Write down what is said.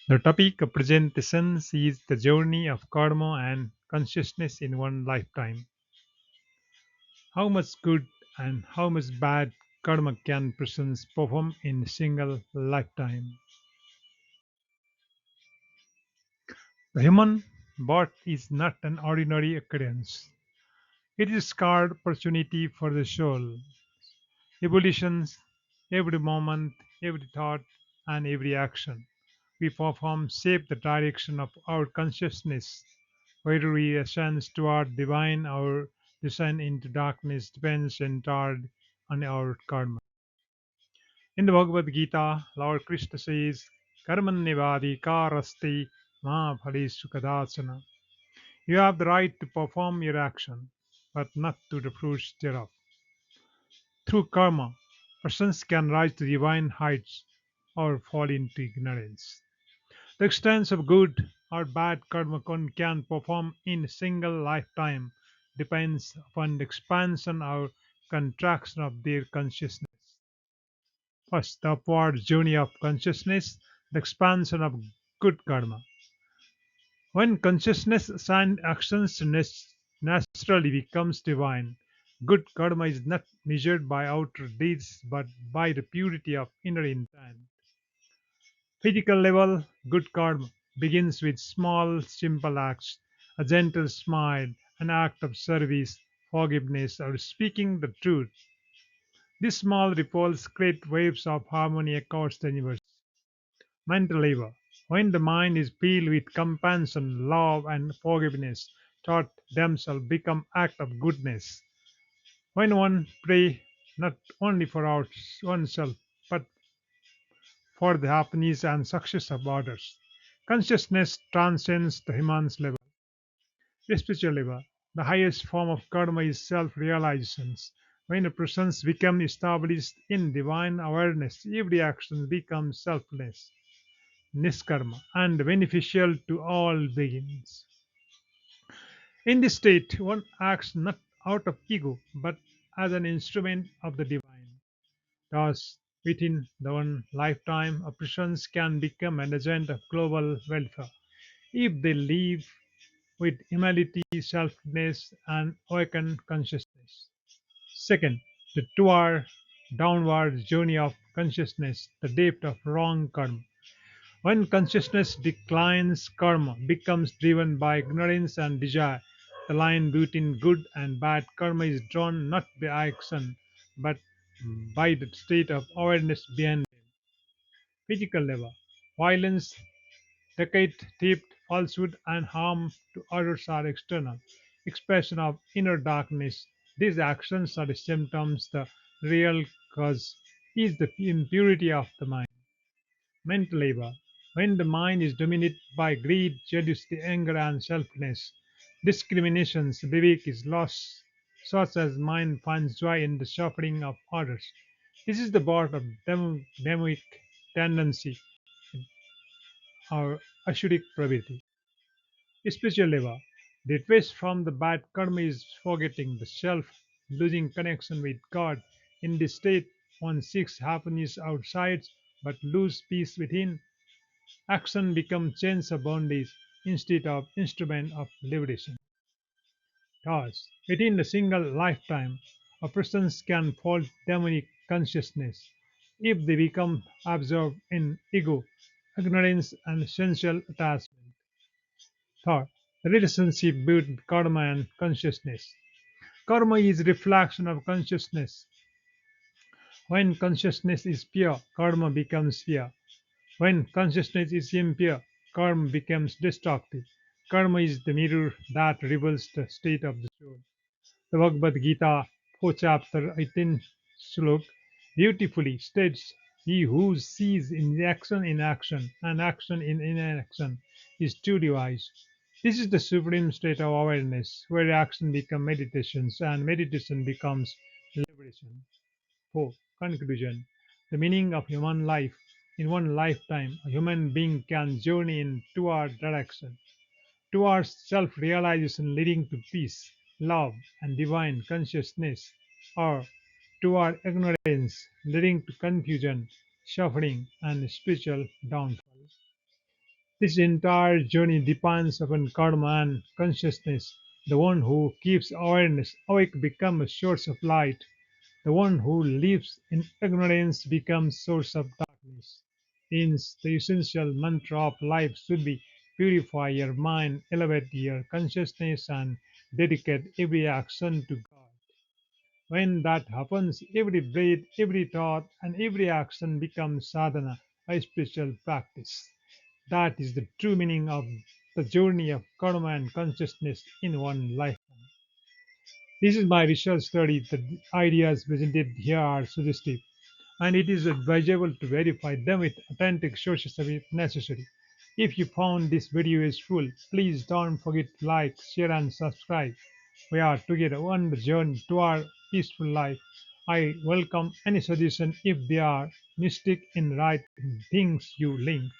The topic of presentation is the journey of karma and consciousness in one lifetime. How much good and how much bad karma can persons perform in a single lifetime? The human birth is not an ordinary occurrence. It is a scarred opportunity for the soul. Evolutions, every moment, every thought, and every action we perform shape the direction of our consciousness. Whether we ascend toward divine or descend into darkness depends entirely on our karma. In the Bhagavad Gita, Lord Krishna says, Karmanyavadi karasti ma phalesu kadachana. You have the right to perform your action, but not to the fruits thereof. Through karma, persons can rise to divine heights or fall into ignorance. The extent of good or bad karma one can perform in a single lifetime depends upon the expansion or contraction of their consciousness. First, the upward journey of consciousness, the expansion of good karma. When consciousness and actions naturally becomes divine, good karma is not measured by outer deeds but by the purity of inner intent. Physical level, good karma begins with small, simple acts, a gentle smile, an act of service, forgiveness, or speaking the truth. These small ripples create waves of harmony across the universe. Mental labor. When the mind is filled with compassion, love, and forgiveness, thought themselves become act of goodness. When one pray not only for oneself, but for the happiness and success of others, consciousness transcends the human's level. The spiritual level. The highest form of karma is self-realization. When a person becomes established in divine awareness, every action becomes selfless, niskarma, and beneficial to all beings. In this state, one acts not out of ego, but as an instrument of the divine. Thus, within the one lifetime, a person can become an agent of global welfare if they live with humility, selflessness, and awakened consciousness. Second, the two-hour downward journey of consciousness, the depth of wrong karma. When consciousness declines, karma becomes driven by ignorance and desire. The line between good and bad karma is drawn not by action, but by the state of awareness behind them. Physical level. Violence, deceit, theft, falsehood, and harm to others are external expression of inner darkness. These actions are the symptoms. The real cause is the impurity of the mind. Mental labor. When the mind is dominated by greed, jealousy, anger, and selfishness, discriminations, vivek is lost, such as mind finds joy in the suffering of others. This is the birth of demic tendency or asuric praviti. Spiritual level. The twist from the bad karma is forgetting the self, losing connection with God. In this state, one seeks happiness outside but lose peace within. Action becomes chains of bondage instead of instrument of liberation. Thus, within a single lifetime, a person can fall demonic consciousness if they become absorbed in ego, ignorance, and sensual attachment. Third, the relationship between karma and consciousness. Karma is reflection of consciousness. When consciousness is pure, karma becomes pure. When consciousness is impure, karma becomes destructive. Karma is the mirror that reveals the state of the soul. The Bhagavad Gita, 4 chapter 18 slok, beautifully states, He who sees in action and action in inaction is truly wise. This is the supreme state of awareness, where action becomes meditations and meditation becomes liberation. 4. Conclusion. The meaning of human life. In one lifetime, a human being can journey in toward direction, towards self-realization leading to peace. love, and divine consciousness, or toward ignorance, leading to confusion, suffering, and spiritual downfall. This entire journey depends upon karma and consciousness. The one who keeps awareness awake becomes a source of light. The one who lives in ignorance becomes source of darkness. Hence, the essential mantra of life should be purify your mind, elevate your consciousness, and dedicate every action to God. When that happens, every breath, every thought, and every action becomes sadhana, a spiritual practice. That is the true meaning of the journey of karma and consciousness in one lifetime. This is my research study. The ideas presented here are suggestive, and it is advisable to verify them with authentic sources if necessary. If you found this video useful, please don't forget to like, share, and subscribe. We are together on the journey to our peaceful life. I welcome any suggestion if they are mistake in right things you link.